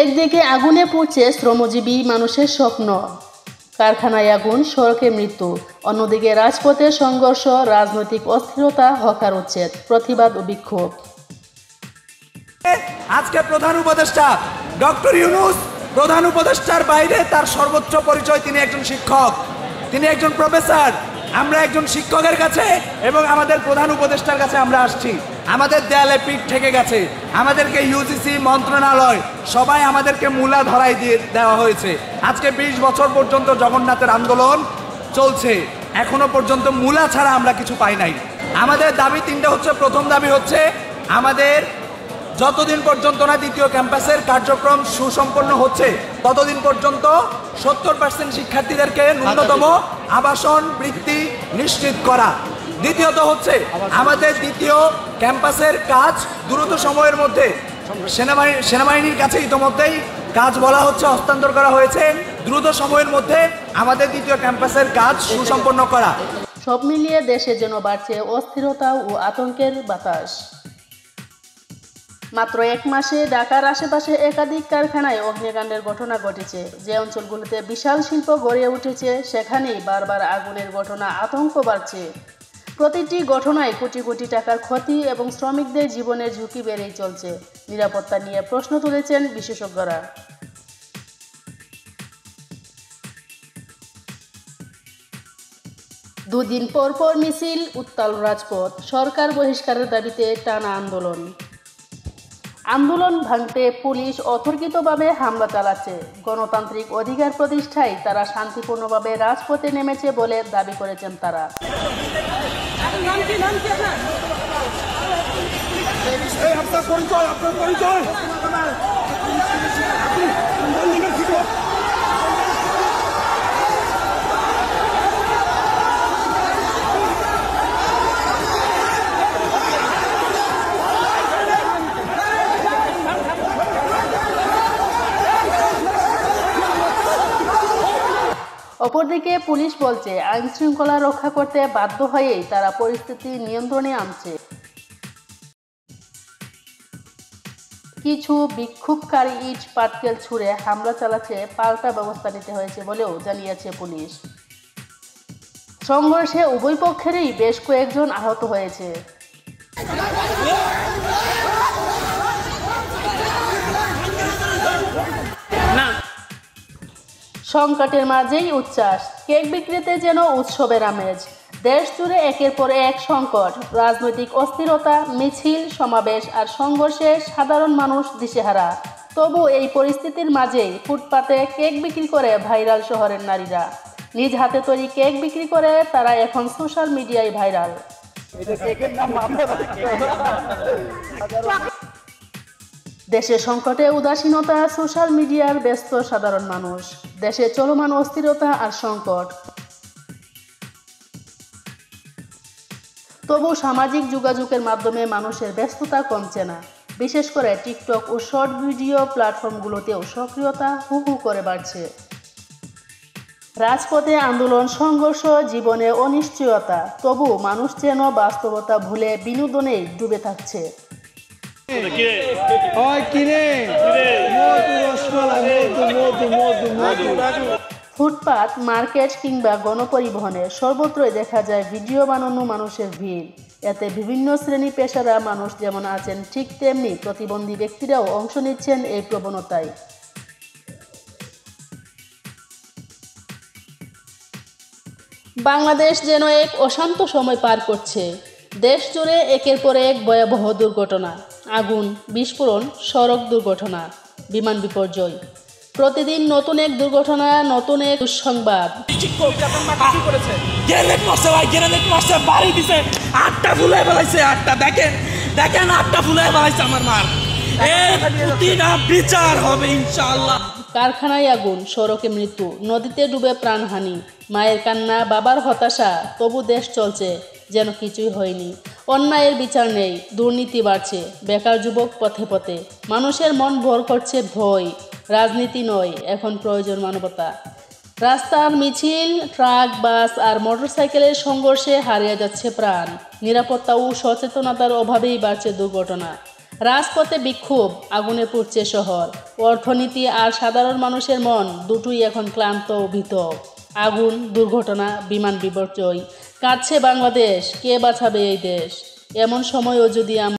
একদিকে আগুনে পুড়ছে শ্রমজীবী মানুষের স্বপ্ন, কারখানায় আগুন, সড়কে মৃত্যু। অন্যদিকে রাজপথে সংঘর্ষ, রাজনৈতিক অস্থিরতা, হকার উচ্ছেদ, প্রতিবাদ ও বিক্ষোভ। আজকে প্রধান উপদেষ্টা ডক্টর ইউনূস প্রধান উপদেষ্টার বাইরে তার সর্বোচ্চ পরিচয় তিনি একজন শিক্ষক, তিনি একজন প্রফেসর। আমরা একজন শিক্ষকের কাছে এবং আমাদের প্রধান উপদেষ্টার কাছে আমরা আসছি। আমাদের দেয়ালে পিঠ ঠেকে গেছে, আমাদেরকে ইউজিসি মন্ত্রণালয় সবাই আমাদেরকে মূলা ধরাই দিয়ে দেওয়া হয়েছে। আজকে 20 বছর পর্যন্ত জগন্নাথের আন্দোলন চলছে, এখনো পর্যন্ত মূলা ছাড়া আমরা কিছু পাই নাই। আমাদের দাবি তিনটা হচ্ছে। প্রথম দাবি হচ্ছে আমাদের যতদিন পর্যন্ত না দ্বিতীয় ক্যাম্পাসের কার্যক্রম সুসম্পন্ন হচ্ছে ততদিন পর্যন্ত 70% শিক্ষার্থীদেরকে ন্যূনতম আবাসন বৃত্তি নিশ্চিত করা। দ্বিতীয়ত হচ্ছে আমাদের দ্বিতীয় ক্যাম্পাসের কাজ দ্রুত সময়ের মধ্যে সেনাবাহিনীর কাছে ইতোমধ্যেই কাজ বলা হচ্ছে, হস্তান্তর করা হয়েছে। দ্রুত সময়ের মধ্যে আমাদের দ্বিতীয় ক্যাম্পাসের কাজ সুসম্পন্ন করা। সব মিলিয়ে দেশে যেন বাড়ছে অস্থিরতা ও আতঙ্কের বাতাস। মাত্র 1 মাসে ঢাকার আশেপাশে একাধিক কারখানায় অগ্নিকাণ্ডের ঘটনা ঘটেছে। যে অঞ্চলগুলোতে বিশাল শিল্প গড়ে উঠেছে সেখানেই বারবার আগুনের ঘটনা, আতঙ্ক বাড়ছে। প্রতিটি ঘটনায় কোটি কোটি টাকার ক্ষতি এবং শ্রমিকদের জীবনের ঝুঁকি বেড়েই চলছে। নিরাপত্তা নিয়ে প্রশ্ন তুলেছেন বিশেষজ্ঞরা। দুদিন পর পর মিছিল, উত্তাল রাজপথ, সরকার বহিষ্কারের দাবিতে টানা আন্দোলন। আন্দোলন ভাঙতে পুলিশ অতর্কিতভাবে হামলা চালাচ্ছে। গণতান্ত্রিক অধিকার প্রতিষ্ঠায় তারা শান্তিপূর্ণভাবে রাজপথে নেমেছে বলে দাবি করেছেন তারা। অপরদিকে পুলিশ বলছে আইন শৃঙ্খলা রক্ষা করতে বাধ্য হয়েই তারা পরিস্থিতি নিয়ন্ত্রণে আনছে। কিছু বিক্ষোভকারী ইট পাটকেল ছুঁড়ে হামলা চালাচ্ছে, পাল্টা ব্যবস্থা নিতে হয়েছে বলেও জানিয়েছে পুলিশ। সংঘর্ষে উভয় পক্ষেরই বেশ কয়েকজন আহত হয়েছে। সংকটের মাঝেই উচ্ছ্বাস, কেক বিক্রিতে যেন উৎসবের আমেজ। দেশ জুড়ে একের পর এক সংকট, রাজনৈতিক অস্থিরতা, মিছিল, সমাবেশ আর সংঘর্ষে সাধারণ মানুষ দিশেহারা। তবু এই পরিস্থিতির মাঝেই ফুটপাতে কেক বিক্রি করে ভাইরাল শহরের নারীরা। নিজ হাতে তৈরি কেক বিক্রি করে তারা এখন সোশ্যাল মিডিয়ায় ভাইরাল। দেশের সংকটে উদাসীনতা, সোশ্যাল মিডিয়ার ব্যস্ত সাধারণ মানুষ, দেশে চলমান অস্থিরতা আর সংকট। তবু সামাজিক যোগাযোগের মাধ্যমে মানুষের ব্যস্ততা কমছে না। বিশেষ করে টিকটক ও শর্ট ভিডিও প্ল্যাটফর্মগুলোতেও সক্রিয়তা হু হু করে বাড়ছে। রাজপথে আন্দোলন, সংঘর্ষ, জীবনে অনিশ্চয়তা, তবু মানুষ যেন বাস্তবতা ভুলে বিনোদনেই ডুবে থাকছে। ফুটপাত, মার্কেট কিংবা গণপরিবহনে সর্বত্রই দেখা যায় ভিডিও বানানো মানুষের ভিড়। এতে বিভিন্ন শ্রেণী পেশারা মানুষ যেমন আছেন, ঠিক তেমনি প্রতিবন্ধী ব্যক্তিরাও অংশ নিচ্ছেন এই প্রবণতায়। বাংলাদেশ যেন এক অশান্ত সময় পার করছে। দেশ জুড়ে একের পর এক ভয়াবহ দুর্ঘটনা, আগুন, বিস্ফোরণ, সড়ক দুর্ঘটনা, বিমান বিপর্যয়। প্রতিদিন নতুন এক দুর্ঘটনা, নতুন এক দুঃসংবাদ। কারখানায় আগুন, সড়কে মৃত্যু, নদীতে ডুবে প্রাণহানি, মায়ের কান্না, বাবার হতাশা, তবু দেশ চলছে যেন কিছুই হয়নি। অন্যায়ের বিচার নেই, দুর্নীতি বাড়ছে, বেকার যুবক পথে পথে। মানুষের মন ভর করছে ভয়। রাজনীতি নয়, এখন প্রয়োজন মানবতা। রাস্তার মিছিল, ট্রাক, বাস আর মোটরসাইকেলের সংঘর্ষে হারিয়ে যাচ্ছে প্রাণ। নিরাপত্তা ও সচেতনতার অভাবেই বাড়ছে দুর্ঘটনা। রাজপথে বিক্ষোভ, আগুনে পুড়ছে শহর। অর্থনীতি আর সাধারণ মানুষের মন দুটোই এখন ক্লান্ত ও ভীত। আগুন, দুর্ঘটনা, বিমান বিপর্যয়, কাঁদছে বাংলাদেশ। কে বাঁচাবে এই দেশ? এমন সময়ও যদি